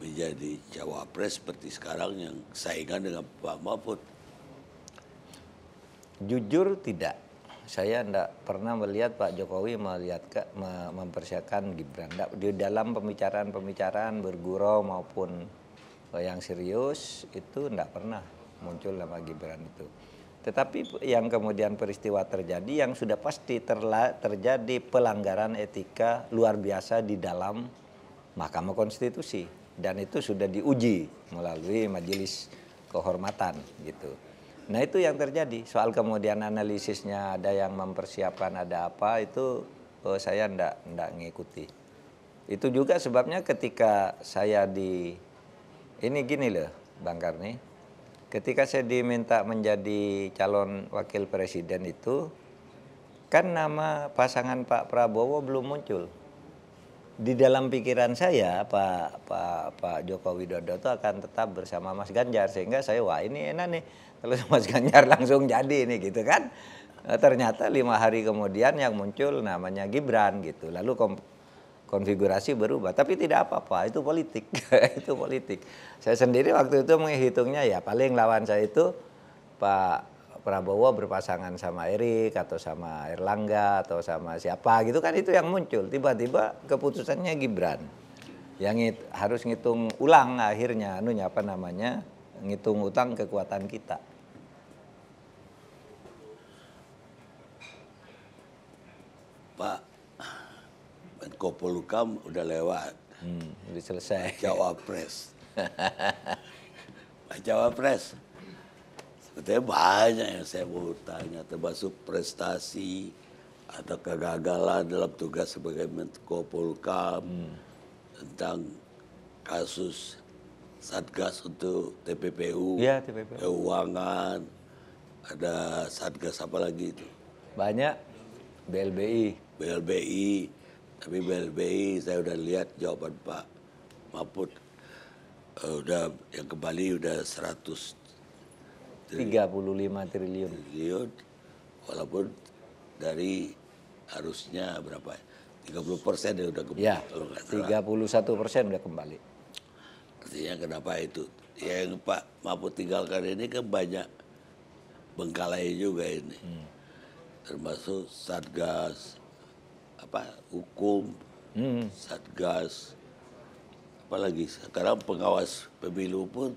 menjadi cawapres seperti sekarang yang saingan dengan Pak Mahfud? Jujur tidak. Saya tidak pernah melihat Pak Jokowi mempersiapkan Gibran. Di dalam pembicaraan bergurau maupun yang serius itu tidak pernah muncul nama Gibran itu. Tetapi yang kemudian peristiwa terjadi yang sudah pasti terjadi pelanggaran etika luar biasa di dalam Mahkamah Konstitusi. Dan itu sudah diuji melalui majelis kehormatan gitu. Nah itu yang terjadi. Soal kemudian analisisnya ada yang mempersiapkan ada apa itu saya ndak ngikuti. Itu juga sebabnya ketika saya ini gini loh Bang Karni. Ketika saya diminta menjadi calon wakil presiden itu kan nama pasangan Pak Prabowo belum muncul. Di dalam pikiran saya Pak Joko Widodo itu akan tetap bersama Mas Ganjar sehingga saya wah ini enak nih kalau Mas Ganjar langsung jadi ini gitu kan. Ternyata 5 hari kemudian yang muncul namanya Gibran gitu. Lalu konfigurasi berubah tapi tidak apa-apa itu politik. Itu politik. Saya sendiri waktu itu menghitungnya ya paling lawan saya itu Pak Prabowo berpasangan sama Erik atau sama Erlangga atau sama siapa gitu kan itu yang muncul. Tiba-tiba keputusannya Gibran. Yang harus ngitung ulang akhirnya ngitung utang kekuatan kita. Pak Menko Polhukam udah lewat. Udah selesai. Cawapres. Pak Cawapres. Sebetulnya banyak yang saya mau tanya, termasuk prestasi atau kegagalan dalam tugas sebagai Menko Polhukam, tentang kasus Satgas untuk TPPU, ya, TPPU, keuangan, ada Satgas apa lagi itu? Banyak, BLBI, tapi BLBI saya udah lihat jawaban Pak Mahfud, udah yang kembali udah 35 triliun. Walaupun dari harusnya berapa? 30% ya udah kembali. Ya, kalau nggak salah. 31% udah kembali. Artinya kenapa itu? Yang Pak Mahfud tinggalkan ini kan banyak bengkalai juga ini. Termasuk Satgas, hukum, Satgas, apalagi sekarang pengawas pemilu pun.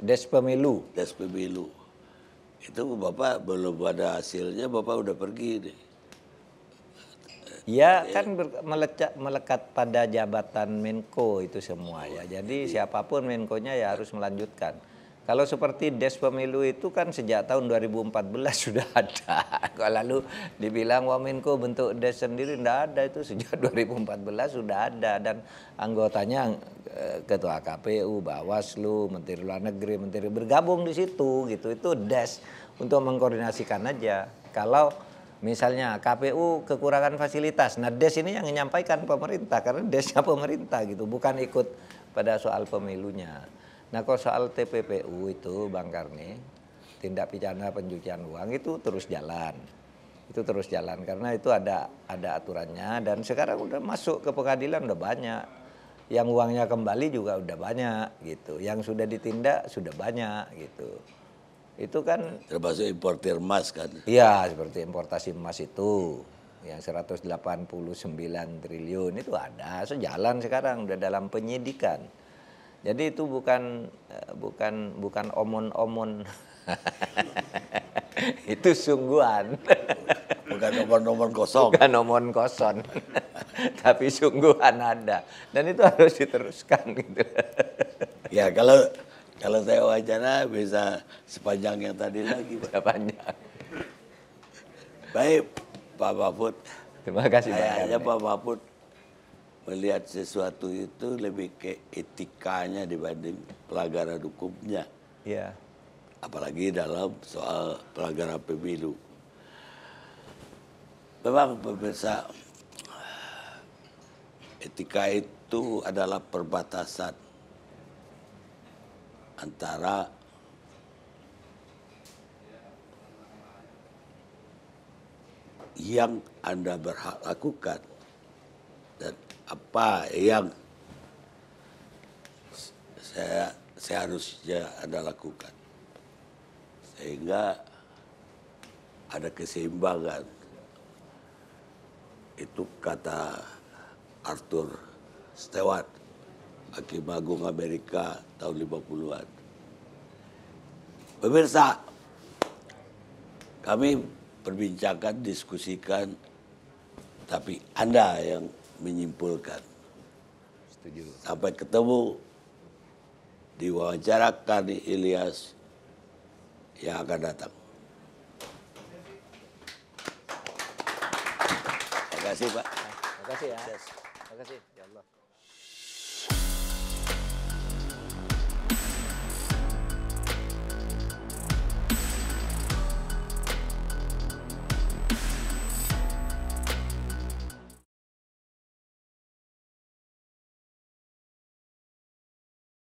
Des pemilu. Des pemilu. Itu Bapak belum ada hasilnya, Bapak udah pergi nih. Ya kan melekat pada jabatan Menko itu semua ya. Jadi siapapun Menkonya ya harus melanjutkan. Kalau seperti Des pemilu itu kan sejak tahun 2014 sudah ada. Kalau lalu dibilang wah Menko bentuk Des sendiri enggak ada, itu sejak 2014 sudah ada dan anggotanya Ketua KPU, Bawaslu, Menteri Luar Negeri, Menteri bergabung di situ gitu. Itu Des untuk mengkoordinasikan aja. Kalau misalnya KPU kekurangan fasilitas, nah Des ini yang menyampaikan pemerintah karena Desnya pemerintah gitu, bukan ikut pada soal pemilunya. Nah kalau soal TPPU itu Bang Karni, tindak pidana pencucian uang itu terus jalan. Itu terus jalan karena itu ada aturannya dan sekarang udah masuk ke pengadilan udah banyak. Yang uangnya kembali juga udah banyak gitu. Yang sudah ditindak sudah banyak gitu. Itu kan termasuk importir emas kan? Iya, seperti importasi emas itu yang 189 triliun itu ada, sejalan sekarang udah dalam penyidikan. Jadi itu bukan omon-omon Itu sungguhan. Bukan nomor-nomor kosong. Bukan nomor kosong. Tapi sungguhan ada. Dan itu harus diteruskan gitu. Ya kalau saya wawancara bisa sepanjang yang tadi lagi, Pak. Panjang. Baik, Pak Mahfud. Terima kasih Kayaknya Pak. Pak Mahfud melihat sesuatu itu lebih ke etikanya dibanding pelanggaran hukumnya. Iya. Apalagi dalam soal pelanggaran pemilu. Memang pemirsa, etika itu adalah perbatasan antara yang Anda berhak lakukan dan apa yang seharusnya Anda lakukan. Sehingga ada keseimbangan. Itu kata Arthur Stewart, Hakim Agung Amerika tahun 50-an. Pemirsa, kami perbincangkan, diskusikan, tapi Anda yang menyimpulkan. Setuju. Sampai ketemu di wawancara Kani Ilyas yang akan datang. Terima kasih, Pak. Terima kasih ya. Terima kasih. Ya Allah.